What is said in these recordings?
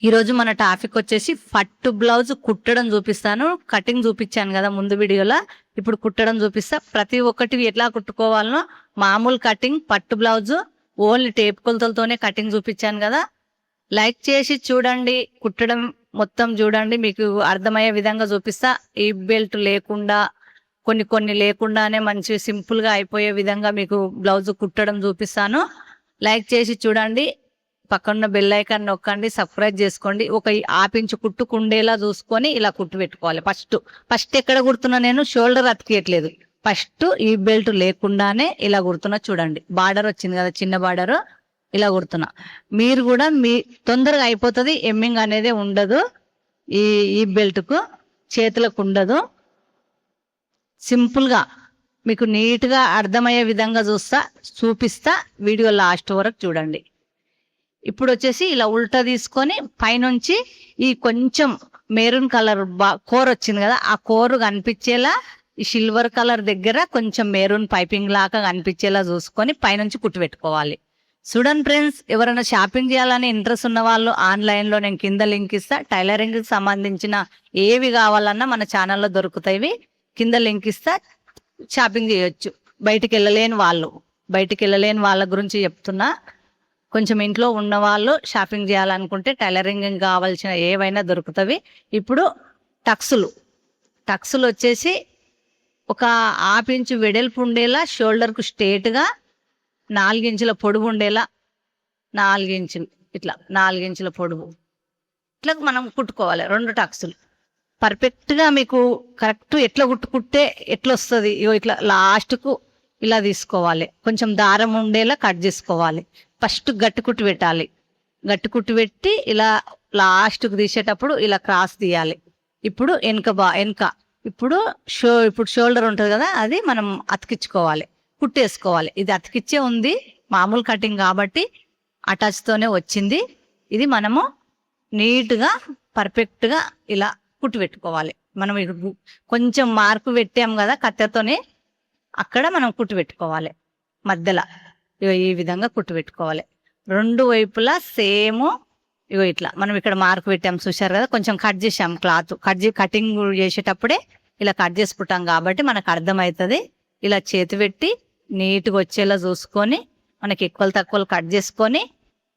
ఈరోజు మన టాపిక్ వచ్చేసి పట్టు బ్లౌజ్ కుట్టడం చూపిస్తాను. కటింగ్ చూపించాను కదా ముందు వీడియోలో, ఇప్పుడు కుట్టడం చూపిస్తా. ప్రతి ఒక్కటి ఎట్లా కుట్టుకోవాలనో మామూలు కటింగ్, పట్టు బ్లౌజ్ ఓన్లీ టేప్ కొలతలతోనే కటింగ్ చూపించాను కదా. లైక్ చేసి చూడండి, కుట్టడం మొత్తం చూడండి, మీకు అర్థమయ్యే విధంగా చూపిస్తా. ఈ బెల్ట్ లేకుండా కొన్ని లేకుండానే మంచి సింపుల్ గా అయిపోయే విధంగా మీకు బ్లౌజ్ కుట్టడం చూపిస్తాను. లైక్ చేసి చూడండి, పక్కన బెల్ ఐకాన్ నొక్కండి, సబ్స్క్రైబ్ చేసుకోండి. ఒక ఆపించు కుట్టుకుండేలా చూసుకొని ఇలా కుట్టు పెట్టుకోవాలి. ఫస్ట్ ఎక్కడ కుడుతున్నా, నేను షోల్డర్ అతికియట్లేదు. ఫస్ట్ ఈ బెల్ట్ లేకుండానే ఇలా కుడుతున్నా. చూడండి, బార్డర్ వచ్చింది కదా, చిన్న బార్డర్, ఇలా కుడుతున్నా. మీరు కూడా మీ తొందరగా అయిపోతుంది. ఎమ్మింగ్ అనేది ఉండదు ఈ బెల్ట్ కు, చేతులకు ఉండదు. సింపుల్ గా మీకు నీట్ గా అర్థమయ్యే విధంగా చూపిస్తా. వీడియో లాస్ట్ వరకు చూడండి. ఇప్పుడు వచ్చేసి ఇలా ఉల్టా తీసుకొని పైనుంచి ఈ కొంచెం మెరూన్ కలర్ కోర్ వచ్చింది కదా, ఆ కోరు కనిపించేలా ఈ సిల్వర్ కలర్ దగ్గర కొంచెం మెరూన్ పైపింగ్ లాగా కనిపించేలా చూసుకొని పైనుంచి కుట్టు పెట్టుకోవాలి. చూడండి ఫ్రెండ్స్, ఎవరైనా షాపింగ్ చేయాలని ఇంట్రెస్ట్ ఉన్న వాళ్ళు ఆన్లైన్ లో నేను కింద లింక్ ఇస్తా. టైలరింగ్ కి సంబంధించిన ఏవి కావాలన్నా మన ఛానల్లో దొరుకుతాయి. కింద లింక్ ఇస్తా, షాపింగ్ చేయొచ్చు. బయటికి వెళ్ళలేని వాళ్ళ గురించి చెప్తున్నా. కొంచెం ఇంట్లో ఉన్న వాళ్ళు షాపింగ్ చేయాలనుకుంటే టైలరింగ్ కావాల్సిన ఏవైనా దొరుకుతాయి. ఇప్పుడు టక్సులు వచ్చేసి ఒక 1/2 ఇంచు వెడల్పు ఉండేలా, షోల్డర్ కు స్ట్రేట్ గా 4 ఇంచుల పొడవు ఉండేలా, 4 ఇంచులు ఇట్లా 4 ఇంచుల పొడవు ఇట్లా మనం కుట్టుకోవాలి. 2 టక్సులు పర్ఫెక్ట్ గా మీకు కరెక్ట్ ఎట్లా కుట్టుకుంటే ఎట్లా వస్తుంది. ఇట్లా లాస్ట్ కు ఇలా తీసుకోవాలి. కొంచెం దారం ఉండేలా కట్ చేసుకోవాలి. ఫస్ట్ గట్టి కుట్టు పెట్టాలి. గట్టి కుట్టు పెట్టి ఇలా లాస్ట్ కు తీసేటప్పుడు ఇలా క్రాస్ తీయాలి. ఇప్పుడు వెనక ఇప్పుడు షోల్డర్ ఉంటుంది కదా, అది మనం అతికించుకోవాలి, కుట్టేసుకోవాలి. ఇది అతికిచ్చే ఉంది, మామూలు కటింగ్ కాబట్టి అటాచ్ తోనే వచ్చింది. ఇది మనము నీట్ గా పర్ఫెక్ట్ గా ఇలా కుట్టు పెట్టుకోవాలి. మనం కొంచెం మార్పు పెట్టాం కదా కత్తెరతోనే, అక్కడ మనం కుట్టు పెట్టుకోవాలి. మధ్యలో ఈ విధంగా కుట్టు పెట్టుకోవాలి. 2 వైపులా సేమ్ ఇట్లా మనం ఇక్కడ మార్కు పెట్టాం చూశారు కదా. కొంచెం కట్ చేసాం క్లాత్, కటింగ్ చేసేటప్పుడే ఇలా కట్ చేసుకుంటాం కాబట్టి మనకు అర్థమవుతుంది. ఇలా చేతి పెట్టి నీట్గా వచ్చేలా చూసుకొని మనకి ఎక్కువలు తక్కువలు కట్ చేసుకొని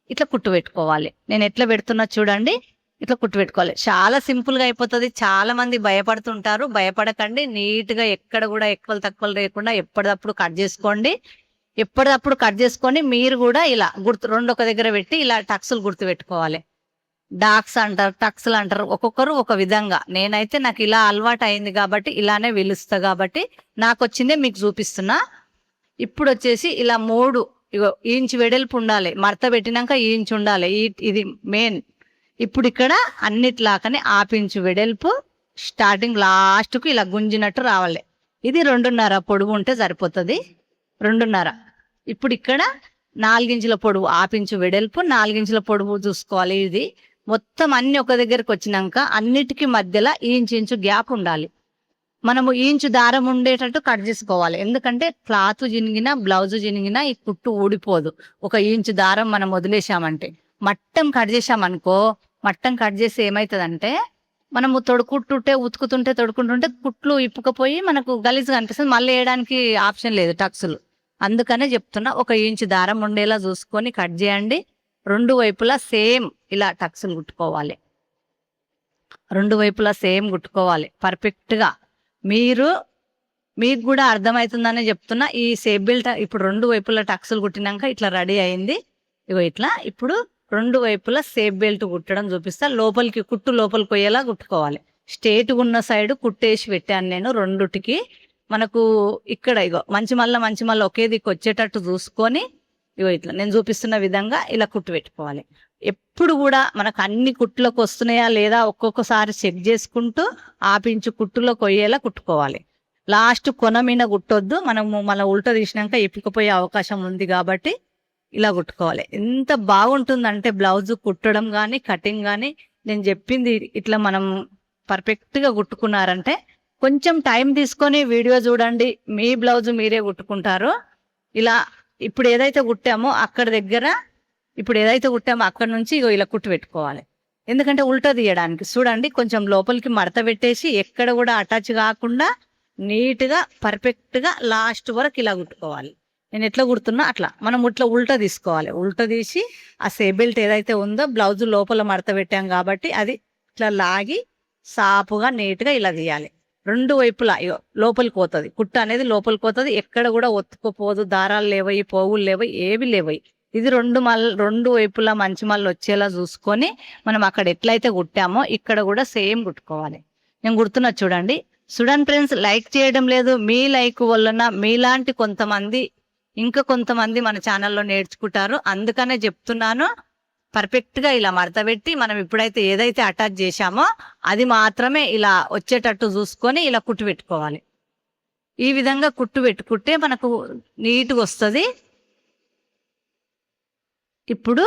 ఇట్లా కుట్టు పెట్టుకోవాలి. నేను ఎట్లా పెడుతున్నా చూడండి, ఇట్లా కుట్టు పెట్టుకోవాలి. చాలా సింపుల్ గా అయిపోతుంది. చాలా మంది భయపడుతుంటారు, భయపడకండి. నీట్ గా ఎక్కడ కూడా ఎక్కువలు తక్కువలు లేకుండా ఎప్పటికప్పుడు కట్ చేసుకోండి. ఎప్పటికప్పుడు కట్ చేసుకొని మీరు కూడా ఇలా రెండు ఒక దగ్గర పెట్టి ఇలా టక్సులు గుర్తు పెట్టుకోవాలి. డాక్స్ అంటారు, టక్సులు అంటారు, ఒక్కొక్కరు ఒక విధంగా. నేనైతే నాకు ఇలా అలవాటు అయింది కాబట్టి ఇలానే వెలుస్తా కాబట్టి నాకు వచ్చిందే మీకు చూపిస్తున్నా. ఇప్పుడు వచ్చేసి ఇలా 3 ఇంచు వెడల్పు ఉండాలి. మడత పెట్టినాక ఈ ఇంచు ఉండాలి. ఇది మెయిన్. ఇప్పుడు ఇక్కడ అన్నిట్లాకనే 1/2 ఇంచు వెడల్పు స్టార్టింగ్ లాస్ట్ కు ఇలా గుంజినట్టు రావాలి. ఇది 2.5 పొడుగు ఉంటే సరిపోతుంది. 2.5. ఇప్పుడు ఇక్కడ 4 ఇంచుల పొడవు, 1/2 ఇంచు వెడల్పు, 4 ఇంచుల పొడవు చూసుకోవాలి. ఇది మొత్తం అన్ని ఒక దగ్గరకు వచ్చినాక అన్నిటికీ మధ్యలో ఇంచు గ్యాప్ ఉండాలి. మనము ఇంచు దారం ఉండేటట్టు కట్ చేసుకోవాలి. ఎందుకంటే క్లాత్ జినిగినా బ్లౌజ్ జినిగినా ఈ కుట్టు ఊడిపోదు. 1 ఇంచు దారం మనం వదిలేసామంటే, మట్టం కట్ చేసామనుకో, మట్టం కట్ చేసి ఏమవుతుందంటే మనము తొడుకుంటుంటే కుట్లు ఇప్పుకపోయి మనకు గలీజ్గా అనిపిస్తుంది. మళ్ళీ వేయడానికి ఆప్షన్ లేదు టక్సులు. అందుకనే చెప్తున్నా, 1 ఇంచు దారం ఉండేలా చూసుకొని కట్ చేయండి. 2 వైపులా సేమ్ ఇలా టక్సులు కుట్టుకోవాలి. 2 వైపులా సేమ్ కుట్టుకోవాలి పర్ఫెక్ట్ గా. మీకు కూడా అర్థమవుతుందనే చెప్తున్నా. ఈ సేప్ బెల్ట్ ఇప్పుడు 2 వైపులా టక్సులు కుట్టినాక ఇట్లా రెడీ అయింది. ఇట్లా ఇప్పుడు 2 వైపులా సేప్ బెల్ట్ కుట్టడం చూపిస్తా. కుట్టు లోపలికి పోయేలా కుట్టుకోవాలి. స్ట్రేట్ ఉన్న సైడ్ కుట్టేసి పెట్టాను నేను రెండుటికి. మనకు ఇక్కడ మంచి మళ్ళీ ఒకే దిక్కు వచ్చేటట్టు చూసుకొని ఇట్లా నేను చూపిస్తున్న విధంగా ఇలా కుట్టు పెట్టుకోవాలి. ఎప్పుడు కూడా మనకు అన్ని కుట్లకు వస్తున్నాయా లేదా ఒక్కొక్కసారి చెక్ చేసుకుంటూ 1/2 ఇంచు కుట్టులో కొయ్యేలా కుట్టుకోవాలి. లాస్ట్ కొన మీద కుట్టొద్దు. మనము మళ్ళీ ఉల్టా తీసినాక ఎప్పుకపోయే అవకాశం ఉంది కాబట్టి ఇలా కుట్టుకోవాలి. ఎంత బాగుంటుందంటే బ్లౌజ్ కుట్టడం కానీ కటింగ్ కానీ, నేను చెప్పింది ఇట్లా మనం పర్ఫెక్ట్ గా కుట్టుకున్నారంటే కొంచెం టైం తీసుకొని వీడియో చూడండి, మీ బ్లౌజ్ మీరే కుట్టుకుంటారు. ఇలా ఇప్పుడు ఏదైతే కుట్టామో అక్కడ నుంచి ఇలా కుట్టు పెట్టుకోవాలి. ఎందుకంటే ఉల్టా తీయడానికి. చూడండి, కొంచెం లోపలికి మడత పెట్టేసి ఎక్కడ కూడా అటాచ్ కాకుండా నీట్గా పర్ఫెక్ట్గా లాస్ట్ వరకు ఇలా కుట్టుకోవాలి. నేను ఎట్లా కుడుతున్నా అట్లా మనం ఇట్లా ఉల్టా తీసుకోవాలి. ఉల్టా తీసి ఆ సేబెల్ట్ ఏదైతే ఉందో బ్లౌజ్ లోపల మడత పెట్టాం కాబట్టి అది ఇట్లా లాగి సాపుగా నీట్గా ఇలా తీయాలి. రెండు వైపులా లోపలికి పోతుంది, కుట్ట అనేది లోపలికి పోతుంది. ఎక్కడ కూడా ఒత్తుకుపోదు, దారాలు లేవయి, పోగులు లేవయి, ఏవి లేవయి. ఇది రెండు వైపులా మంచి మళ్ళీ వచ్చేలా చూసుకొని మనం అక్కడ ఎట్లయితే కుట్టామో ఇక్కడ కూడా సేమ్ కుట్టుకోవాలి. నేను కుడుతున్నా చూడండి. చూడండి ఫ్రెండ్స్, లైక్ చేయడం లేదు. మీ లైక్ వలన మీలాంటి కొంతమంది మన ఛానల్లో నేర్చుకుంటారు. అందుకనే చెప్తున్నాను, పర్ఫెక్ట్ గా ఇలా మడత పెట్టి మనం ఇప్పుడైతే ఏదైతే అటాచ్ చేశామో అది మాత్రమే ఇలా వచ్చేటట్టు చూసుకొని ఇలా కుట్టు పెట్టుకోవాలి. ఈ విధంగా కుట్టు పెట్టుకుంటే మనకు నీట్గా వస్తుంది. ఇప్పుడు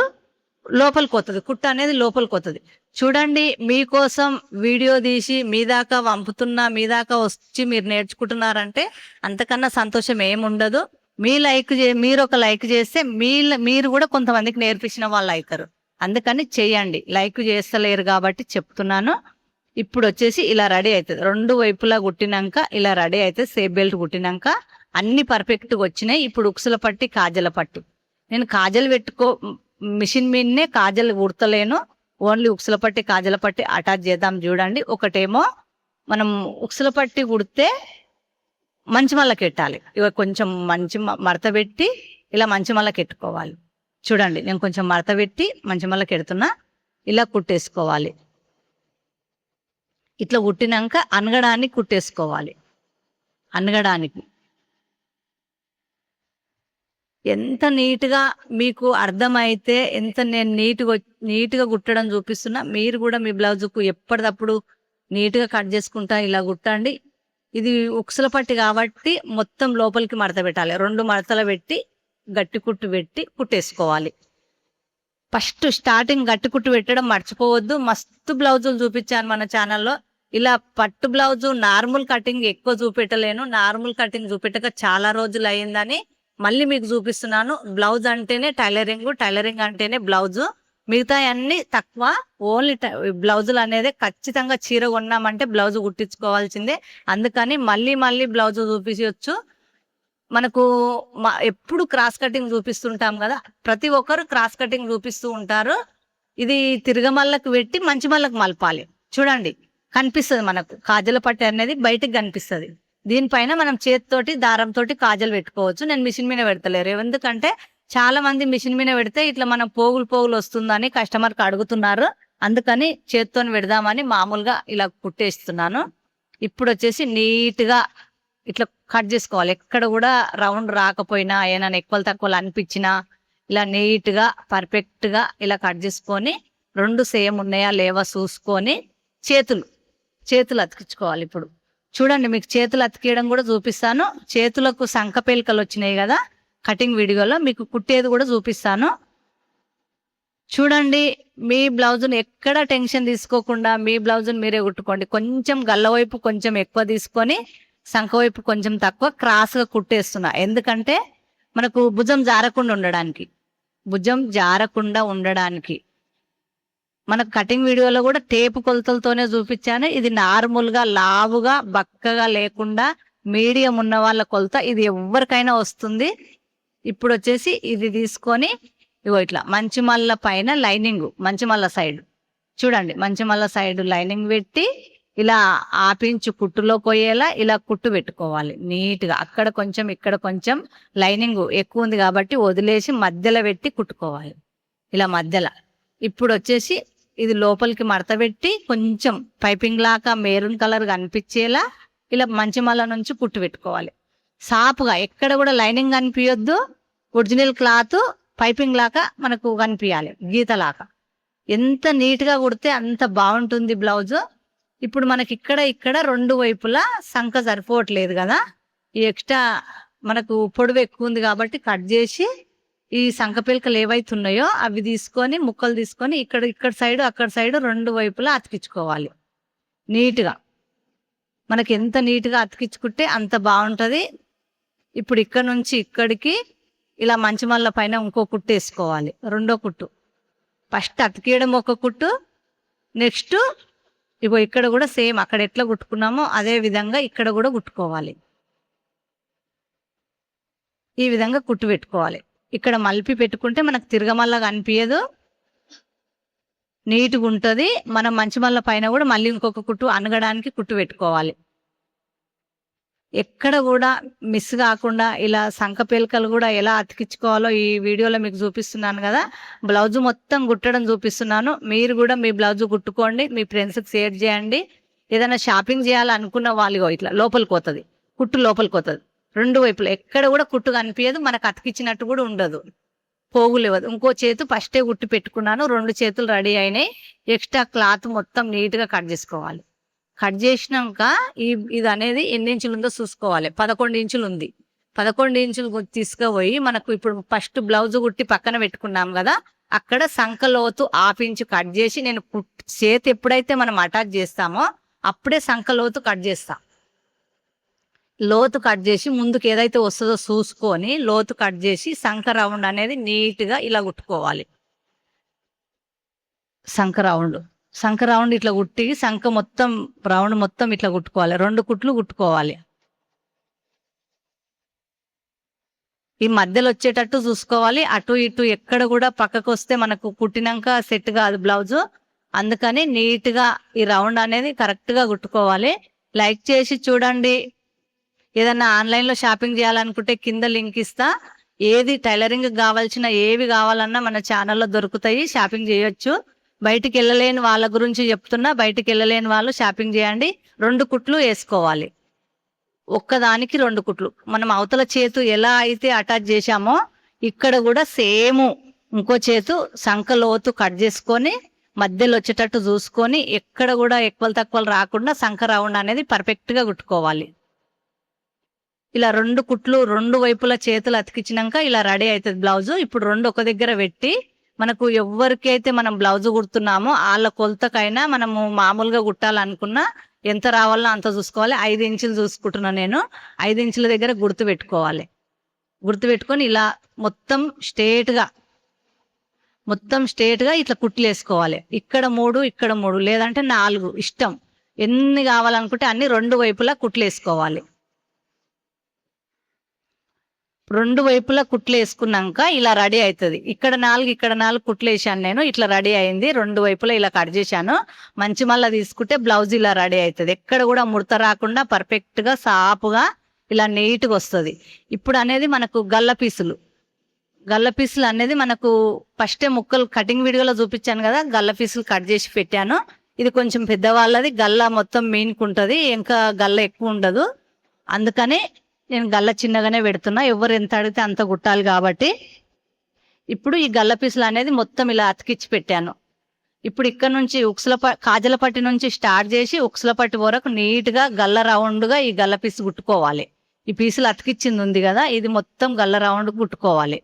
లోపలికి వస్తుంది, కుట్ట అనేది లోపలికి వస్తుంది. చూడండి, మీకోసం వీడియో తీసి మీ దాకా పంపుతున్నా, మీ దాకా వచ్చి మీరు నేర్చుకుంటున్నారంటే అంతకన్నా సంతోషం ఏముండదు. మీరు ఒక లైక్ చేస్తే మీరు కూడా కొంతమందికి నేర్పించిన వాళ్ళు అవుతారు. అందుకని చెయ్యండి. లైక్ చేస్తలేరు కాబట్టి చెప్తున్నాను. ఇప్పుడు వచ్చేసి ఇలా రెడీ అవుతుంది. రెండు వైపులా కుట్టినాక ఇలా రెడీ అవుతుంది. సేఫ్ బెల్ట్ కుట్టినాక అన్ని పర్ఫెక్ట్గా వచ్చినాయి. ఇప్పుడు ఉక్సుల పట్టి, కాజల పట్టు. నేను కాజల్ మిషన్ మీదనే కాజల్ కుడతలేను. ఓన్లీ ఉక్సుల పట్టి, కాజల పట్టి అటాచ్ చేద్దాం. చూడండి, ఒకటేమో మనం ఉక్సుల పట్టి కుడితే మంచి మళ్ళకి పెట్టాలి. ఇక కొంచెం మంచి మడత పెట్టి ఇలా మంచి మళ్ళకి ఎట్టుకోవాలి. చూడండి, నేను కొంచెం మడత పెట్టి మంచి మళ్ళకి ఎడుతున్నా. ఇలా కుట్టేసుకోవాలి. ఇట్లా కుట్టినాక అనగడానికి కుట్టేసుకోవాలి. అనగడానికి ఎంత నీట్గా మీకు అర్థమైతే, ఎంత నేను నీట్గా కుట్టడం చూపిస్తున్నా, మీరు కూడా మీ బ్లౌజుకు ఎప్పటికప్పుడు నీట్గా కట్ చేసుకుంటా ఇలా కుట్టండి. ఇది ఉక్సుల పట్టి కాబట్టి మొత్తం లోపలికి మడత పెట్టాలి. రెండు మడతలు పెట్టి గట్టి కుట్టు పెట్టి కుట్టేసుకోవాలి. ఫస్ట్ స్టార్టింగ్ గట్టి కుట్టు పెట్టడం మర్చిపోవద్దు. మస్తు బ్లౌజులు చూపించాను మన ఛానల్లో. ఇలా పట్టు బ్లౌజు నార్మల్ కటింగ్ ఎక్కువ చూపెట్టలేను. నార్మల్ కటింగ్ చూపెట్టక చాలా రోజులు అయ్యిందని మళ్ళీ మీకు చూపిస్తున్నాను. బ్లౌజ్ అంటేనే టైలరింగ్ అంటేనే బ్లౌజు. మిగతా అన్ని తక్కువ. ఓన్లీ బ్లౌజులు అనేది ఖచ్చితంగా చీర కొన్నామంటే బ్లౌజ్ కుట్టించుకోవాల్సిందే. అందుకని మళ్ళీ బ్లౌజ్ చూపించవచ్చు. మనకు ఎప్పుడు క్రాస్ కటింగ్ చూపిస్తుంటాం కదా, ప్రతి ఒక్కరు క్రాస్ కటింగ్ చూపిస్తూ ఉంటారు. ఇది తిరగమల్లకు పెట్టి మంచి మళ్ళకు మలపాలి. చూడండి, కనిపిస్తుంది మనకు కాజల పట్టి అనేది బయటకు కనిపిస్తుంది. దీనిపైన మనం చేతితోటి దారంతో కాజలు పెట్టుకోవచ్చు. నేను మిషన్ మీద పెడతలేరు, ఎందుకంటే చాలా మంది మిషన్ మీద పెడితే ఇట్లా మనం పోగులు వస్తుందని కస్టమర్కి అడుగుతున్నారు. అందుకని చేతితో పెడదామని మామూలుగా ఇలా కుట్టేస్తున్నాను. ఇప్పుడు వచ్చేసి నీట్గా ఇట్లా కట్ చేసుకోవాలి. ఎక్కడ కూడా రౌండ్ రాకపోయినా, ఏమైనా ఎక్కువ తక్కువలు అనిపించినా ఇలా నీట్గా పర్ఫెక్ట్గా ఇలా కట్ చేసుకొని రెండు సేమ్ ఉన్నాయా లేవా చూసుకొని చేతులు అతికించుకోవాలి. ఇప్పుడు చూడండి, మీకు చేతులు అతికేయడం కూడా చూపిస్తాను. చేతులకు సంకపేలికలు వచ్చినాయి కదా కటింగ్ వీడియోలో, మీకు కుట్టేది కూడా చూపిస్తాను. చూడండి, మీ బ్లౌజును ఎక్కడ టెన్షన్ తీసుకోకుండా మీ బ్లౌజును మీరే కుట్టుకోండి. కొంచెం గల్ల వైపు కొంచెం ఎక్కువ తీసుకొని సంక వైపు కొంచెం తక్కువ క్రాస్గా కుట్టేస్తున్నా. ఎందుకంటే మనకు భుజం జారకుండా ఉండడానికి మనకు కటింగ్ వీడియోలో కూడా టేపు కొలతలతోనే చూపించాను. ఇది నార్మల్గా లావుగా బక్కగా లేకుండా మీడియం ఉన్న వాళ్ళ కొలత. ఇది ఎవరికైనా వస్తుంది. ఇప్పుడు వచ్చేసి ఇది తీసుకొని ఇగో ఇట్లా మంచి మల్ల పైన లైనింగ్, మంచి మల్ల సైడ్ చూడండి, మంచి మల్ల సైడ్ లైనింగ్ పెట్టి ఇలా ఆపించు కుట్టులో పోయేలా ఇలా కుట్టు పెట్టుకోవాలి నీట్గా. అక్కడ కొంచెం ఇక్కడ కొంచెం లైనింగ్ ఎక్కువ ఉంది కాబట్టి వదిలేసి మధ్యలో పెట్టి కుట్టుకోవాలి ఇలా మధ్యలో. ఇప్పుడు వచ్చేసి ఇది లోపలికి మడత పెట్టి కొంచెం పైపింగ్ లాగా మెరూన్ కలర్ కనిపించేలా ఇలా మంచి మల్ల నుంచి కుట్టు పెట్టుకోవాలి. సాపుగా ఎక్కడ కూడా లైనింగ్ కనిపించొద్దు. ఒరిజినల్ క్లాత్ పైపింగ్ లాగా మనకు కనిపించాలి, గీతలాగా. ఎంత నీట్గా కుడితే అంత బాగుంటుంది బ్లౌజ్. ఇప్పుడు మనకి ఇక్కడ రెండు వైపులా సంక సరిపోవట్లేదు కదా, ఈ ఎక్స్ట్రా మనకు పొడవు ఎక్కువ ఉంది కాబట్టి కట్ చేసి ఈ సంక పిలకలు ఏవైతున్నాయో అవి తీసుకొని ముక్కలు తీసుకొని ఇక్కడ సైడ్ అక్కడ సైడ్ రెండు వైపులా అతికించుకోవాలి నీట్గా. మనకి ఎంత నీట్గా అతికించుకుంటే అంత బాగుంటుంది. ఇప్పుడు ఇక్కడ నుంచి ఇక్కడికి ఇలా మంచి మల్ల పైన ఇంకో కుట్టు వేసుకోవాలి. రెండో కుట్టు ఫస్ట్ అతికేయడం ఒక కుట్టు, నెక్స్ట్ ఇగో ఇక్కడ కూడా సేమ్ అక్కడ ఎట్లా కుట్టుకున్నామో అదే విధంగా ఇక్కడ కూడా కుట్టుకోవాలి. ఈ విధంగా కుట్టు పెట్టుకోవాలి. ఇక్కడ మలిపి పెట్టుకుంటే మనకు తిరగమల్లగా అనిపించదు, నీట్గా ఉంటుంది. మనం మంచి మల్ల పైన కూడా మళ్ళీ ఇంకొక కుట్టు అనగడానికి కుట్టు పెట్టుకోవాలి. ఎక్కడ కూడా మిస్ కాకుండా ఇలా సంక పేలికలు కూడా ఎలా అతికించుకోవాలో ఈ వీడియోలో మీకు చూపిస్తున్నాను కదా. బ్లౌజ్ మొత్తం కుట్టడం చూపిస్తున్నాను. మీరు కూడా మీ బ్లౌజ్ కుట్టుకోండి, మీ ఫ్రెండ్స్కి షేర్ చేయండి. ఏదైనా షాపింగ్ చేయాలనుకున్న వాళ్ళు ఇట్లా లోపలికి పోతుంది, కుట్టు లోపలికి పోతుంది. రెండు వైపులు ఎక్కడ కూడా కుట్టు కనిపించదు, మనకు అతికించినట్టు కూడా ఉండదు, పోగులు ఇవ్వదు. ఇంకో చేతు ఫస్టే కుట్టి పెట్టుకున్నాను, 2 చేతులు రెడీ అయినాయి. ఎక్స్ట్రా క్లాత్ మొత్తం నీట్గా కట్ చేసుకోవాలి. కట్ చేసినాక ఇది అనేది ఎన్ని ఇంచులు ఉందో చూసుకోవాలి. 11 ఇంచులు ఉంది. 11 ఇంచులు తీసుకుపోయి మనకు ఇప్పుడు ఫస్ట్ బ్లౌజ్ కుట్టి పక్కన పెట్టుకున్నాం కదా, అక్కడ సంక లోతు 1/2 ఇంచు కట్ చేసి నేను చేతి ఎప్పుడైతే మనం అటాచ్ చేస్తామో అప్పుడే సంక లోతు కట్ చేస్తా. లోతు కట్ చేసి ముందుకు ఏదైతే వస్తుందో చూసుకొని లోతు కట్ చేసి సంక రౌండ్ అనేది నీట్గా ఇలా కుట్టుకోవాలి. సంక రౌండ్ ఇట్లా కుట్టి సంక మొత్తం రౌండ్ మొత్తం ఇట్లా కుట్టుకోవాలి. 2 కుట్లు కుట్టుకోవాలి. ఈ మధ్యలో వచ్చేటట్టు చూసుకోవాలి. అటు ఇటు ఎక్కడ కూడా పక్కకు వస్తే మనకు కుట్టినాక సెట్ కాదు బ్లౌజు. అందుకని నీట్గా ఈ రౌండ్ అనేది కరెక్ట్గా కుట్టుకోవాలి. లైక్ చేసి చూడండి. ఏదన్నా ఆన్లైన్లో షాపింగ్ చేయాలనుకుంటే కింద లింక్ ఇస్తా. ఏది టైలరింగ్ కావాల్సిన ఏవి కావాలన్నా మన ఛానల్లో దొరుకుతాయి, షాపింగ్ చేయొచ్చు. బయటికి వెళ్ళలేని వాళ్ళ గురించి చెప్తున్నా. బయటికి వెళ్ళలేని వాళ్ళు షాపింగ్ చేయండి. 2 కుట్లు వేసుకోవాలి. ఒక్కదానికి 2 కుట్లు. మనం అవతల చేతు ఎలా అయితే అటాచ్ చేశామో ఇక్కడ కూడా సేమ్ ఇంకో చేతు సంక లోతు కట్ చేసుకొని మధ్యలో వచ్చేటట్టు చూసుకొని ఎక్కడ కూడా ఎక్కువ తక్కువలు రాకుండా సంక రౌండ్ అనేది పర్ఫెక్ట్గా కుట్టుకోవాలి. ఇలా 2 కుట్లు 2 వైపుల చేతులు అతికించినాక ఇలా రెడీ అవుతుంది బ్లౌజు. ఇప్పుడు 2 ఒక దగ్గర పెట్టి మనకు ఎవరికైతే మనం బ్లౌజ్ కుడుతున్నామో వాళ్ళ కొలతకైనా మనము మామూలుగా కుట్టాలనుకున్నా ఎంత రావాలో అంత చూసుకోవాలి. 5 ఇంచులు చూసుకుంటున్నా నేను. 5 ఇంచుల దగ్గర గుర్తు పెట్టుకోవాలి. గుర్తు పెట్టుకొని ఇలా మొత్తం స్ట్రేట్గా ఇట్లా కుట్లు వేసుకోవాలి. ఇక్కడ 3 ఇక్కడ 3 లేదంటే 4 ఇష్టం. ఎన్ని కావాలనుకుంటే అన్ని 2 వైపులా కుట్లు వేసుకోవాలి. 2 వైపులా కుట్లు వేసుకున్నాక ఇలా రెడీ అవుతుంది. ఇక్కడ 4 కుట్లు వేసాను నేను. ఇట్లా రెడీ అయింది. 2 వైపులా ఇలా కట్ చేశాను. మంచి మళ్ళీ తీసుకుంటే బ్లౌజ్ ఇలా రెడీ అవుతుంది. ఎక్కడ కూడా ముడత రాకుండా పర్ఫెక్ట్గా సాపుగా ఇలా నీట్గా వస్తుంది. ఇప్పుడు అనేది మనకు గల్ల పీసులు అనేది మనకు ఫస్టే ముక్కలు కటింగ్ వీడియోలో చూపించాను కదా, గల్ల పీసులు కట్ చేసి పెట్టాను. ఇది కొంచెం పెద్దవాళ్ళది, గల్ల మొత్తం మీనుకుంటుంది, ఇంకా గల్ల ఎక్కువ ఉండదు. అందుకని నేను గల్ల చిన్నగానే పెడుతున్నా. ఎవరు ఎంత అడిగితే అంత కుట్టాలి కాబట్టి. ఇప్పుడు ఈ గల్ల పీసులు అనేది మొత్తం ఇలా అతికిచ్చి పెట్టాను. ఇప్పుడు ఇక్కడ నుంచి కాజలపట్టి నుంచి స్టార్ట్ చేసి ఉక్సులపట్టి వరకు నీట్గా గల్ల రౌండ్గా ఈ గల్ల పీసు కుట్టుకోవాలి. ఈ పీసులు అతికిచ్చింది ఉంది కదా, ఇది మొత్తం గల్ల రౌండ్ కుట్టుకోవాలి.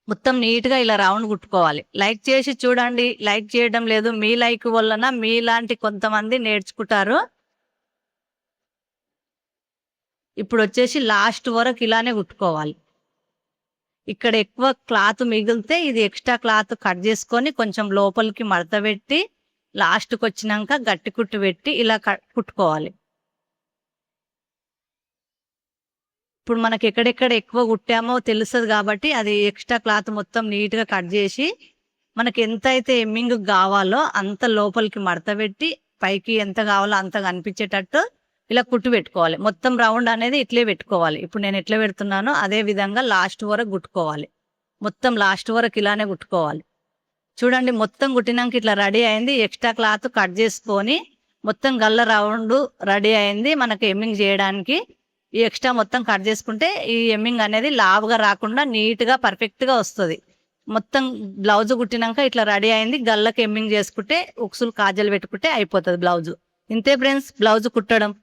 మొత్తం నీట్గా ఇలా రౌండ్ కుట్టుకోవాలి. లైక్ చేసి చూడండి. లైక్ చేయడం లేదు, మీ లైక్ వలన మీలాంటి కొంతమంది నేర్చుకుంటారు. ఇప్పుడు వచ్చేసి లాస్ట్ వరకు ఇలానే కుట్టుకోవాలి. ఇక్కడ ఎక్కువ క్లాత్ మిగిలితే ఇది ఎక్స్ట్రా క్లాత్ కట్ చేసుకొని కొంచెం లోపలికి మడత పెట్టి లాస్ట్కి వచ్చినాక గట్టి కుట్టు పెట్టి ఇలా కుట్టుకోవాలి. ఇప్పుడు మనకి ఎక్కడెక్కడ ఎక్కువ కుట్టామో తెలుస్తుంది కాబట్టి అది ఎక్స్ట్రా క్లాత్ మొత్తం నీట్గా కట్ చేసి మనకి ఎంత అయితే ఎమ్మింగ్ కావాలో అంత లోపలికి మడత పెట్టి పైకి ఎంత కావాలో అంత కనిపించేటట్టు ఇలా కుట్టు పెట్టుకోవాలి. మొత్తం రౌండ్ అనేది ఇట్లే పెట్టుకోవాలి. ఇప్పుడు నేను ఎట్లా పెడుతున్నానో అదే విధంగా లాస్ట్ వరకు కుట్టుకోవాలి. మొత్తం లాస్ట్ వరకు ఇలానే కుట్టుకోవాలి. చూడండి, మొత్తం కుట్టినాక ఇట్లా రెడీ అయింది. ఎక్స్ట్రా క్లాత్ కట్ చేసుకొని మొత్తం గల్ల రౌండ్ రెడీ అయింది. మనకు ఎమ్మింగ్ చేయడానికి ఈ ఎక్స్ట్రా మొత్తం కట్ చేసుకుంటే ఈ ఎమ్మింగ్ అనేది లావుగా రాకుండా నీట్గా పర్ఫెక్ట్గా వస్తుంది. మొత్తం బ్లౌజ్ కుట్టినాక ఇట్లా రెడీ అయింది. గల్లకి ఎమ్మింగ్ చేసుకుంటే ఉక్సులు కాజలు పెట్టుకుంటే అయిపోతుంది బ్లౌజు. ఇంతే ఫ్రెండ్స్, బ్లౌజ్ కుట్టడం.